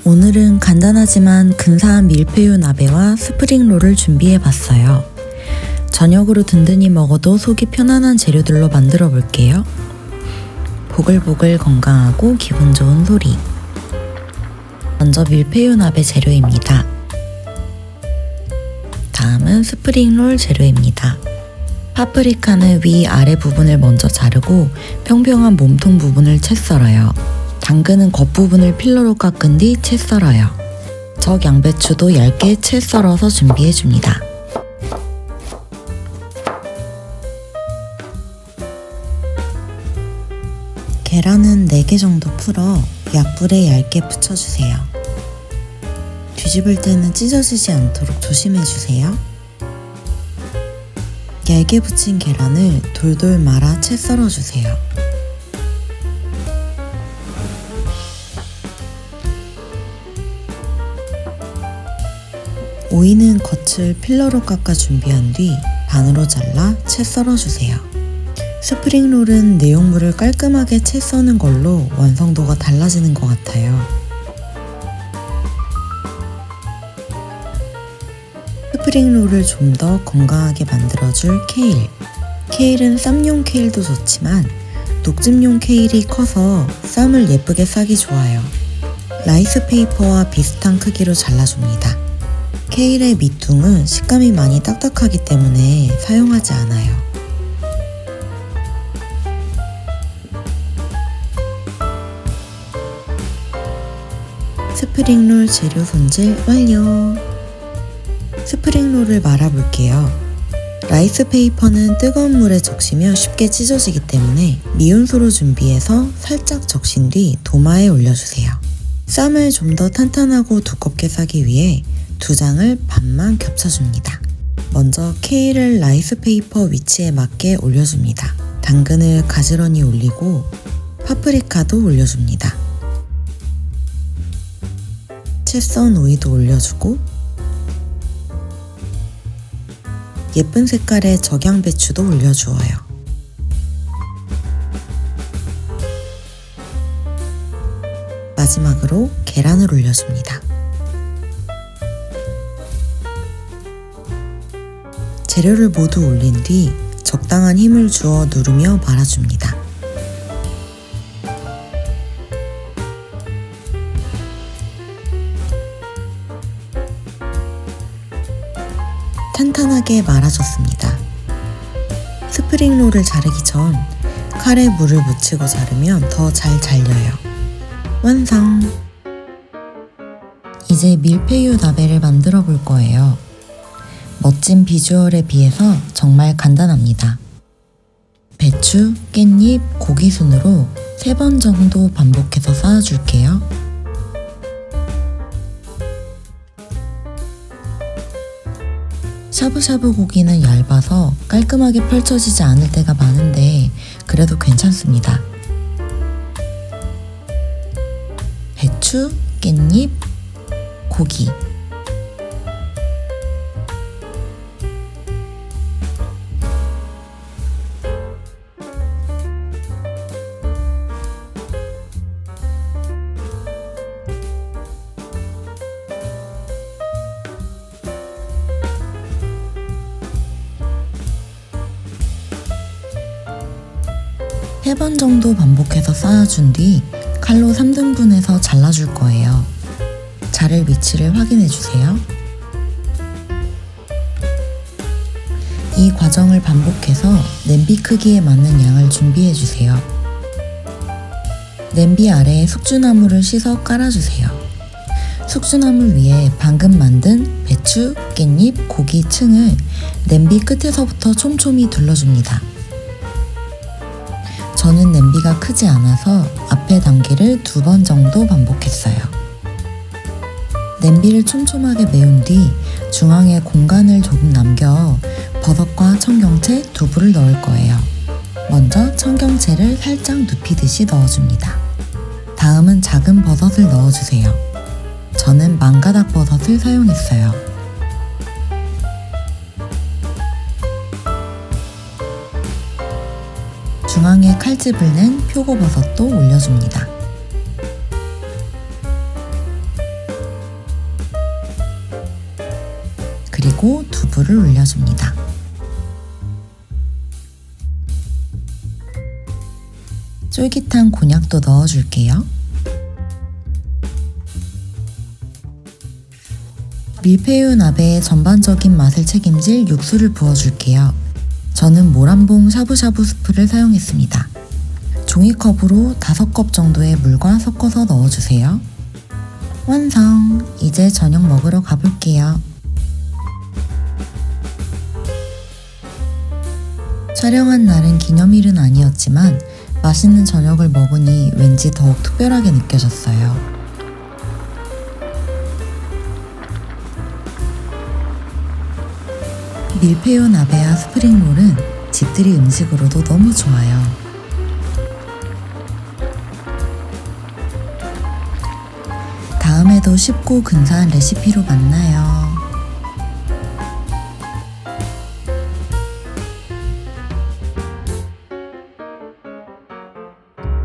오늘은 간단하지만 근사한 밀푀유 나베와 스프링롤을 준비해봤어요. 저녁으로 든든히 먹어도 속이 편안한 재료들로 만들어 볼게요. 보글보글 건강하고 기분 좋은 소리. 먼저 밀푀유 나베 재료입니다. 다음은 스프링롤 재료입니다. 파프리카는 위 아래 부분을 먼저 자르고 평평한 몸통 부분을 채 썰어요. 당근은 겉부분을 필러로 깎은 뒤 채 썰어요. 적 양배추도 얇게 채 썰어서 준비해줍니다. 계란은 4개 정도 풀어 약불에 얇게 붙여주세요. 뒤집을 때는 찢어지지 않도록 조심해주세요. 얇게 붙인 계란을 돌돌 말아 채 썰어주세요. 오이는 겉을 필러로 깎아 준비한 뒤 반으로 잘라 채 썰어주세요. 스프링롤은 내용물을 깔끔하게 채 써는 걸로 완성도가 달라지는 것 같아요. 스프링롤을 좀 더 건강하게 만들어줄 케일. 케일은 쌈용 케일도 좋지만 녹즙용 케일이 커서 쌈을 예쁘게 싸기 좋아요. 라이스 페이퍼와 비슷한 크기로 잘라줍니다. 케일의 밑둥은 식감이 많이 딱딱하기 때문에 사용하지 않아요. 스프링롤 재료 손질 완료! 스프링롤을 말아볼게요. 라이스 페이퍼는 뜨거운 물에 적시면 쉽게 찢어지기 때문에 미온수로 준비해서 살짝 적신 뒤 도마에 올려주세요. 쌈을 좀 더 탄탄하고 두껍게 싸기 위해 2장을 반만 겹쳐줍니다. 먼저 케일을 라이스 페이퍼 위치에 맞게 올려줍니다. 당근을 가지런히 올리고 파프리카도 올려줍니다. 채 썬 오이도 올려주고 예쁜 색깔의 적양배추도 올려주어요. 마지막으로 계란을 올려줍니다. 재료를 모두 올린 뒤 적당한 힘을 주어 누르며 말아줍니다. 탄탄하게 말아줬습니다. 스프링롤을 자르기 전 칼에 물을 묻히고 자르면 더 잘 잘려요. 완성! 이제 밀푀유 나베를 만들어 볼 거예요. 멋진 비주얼에 비해서 정말 간단합니다. 배추, 깻잎, 고기 순으로 3번 정도 반복해서 쌓아줄게요. 샤브샤브 고기는 얇아서 깔끔하게 펼쳐지지 않을 때가 많은데 그래도 괜찮습니다. 배추, 깻잎, 고기. 세 번 정도 반복해서 쌓아준 뒤 칼로 3등분해서 잘라줄 거예요. 자를 위치를 확인해주세요. 이 과정을 반복해서 냄비 크기에 맞는 양을 준비해주세요. 냄비 아래에 숙주나물을 씻어 깔아주세요. 숙주나물 위에 방금 만든 배추, 깻잎, 고기 층을 냄비 끝에서부터 촘촘히 둘러줍니다. 저는 냄비가 크지 않아서 앞에 단계를 2번 정도 반복했어요. 냄비를 촘촘하게 메운 뒤 중앙에 공간을 조금 남겨 버섯과 청경채, 두부를 넣을 거예요. 먼저 청경채를 살짝 눕히듯이 넣어줍니다. 다음은 작은 버섯을 넣어주세요. 저는 망가닥 버섯을 사용했어요. 중앙에 칼집을 낸 표고버섯도 올려줍니다. 그리고 두부를 올려줍니다. 쫄깃한 곤약도 넣어줄게요. 밀푀유 나베의 전반적인 맛을 책임질 육수를 부어줄게요. 저는 모란봉 샤브샤브 스프를 사용했습니다. 종이컵으로 5컵 정도의 물과 섞어서 넣어주세요. 완성! 이제 저녁 먹으러 가볼게요. 촬영한 날은 기념일은 아니었지만 맛있는 저녁을 먹으니 왠지 더욱 특별하게 느껴졌어요. 밀푀유 나베와 스프링롤은 집들이 음식으로도 너무 좋아요. 다음에도 쉽고 근사한 레시피로 만나요.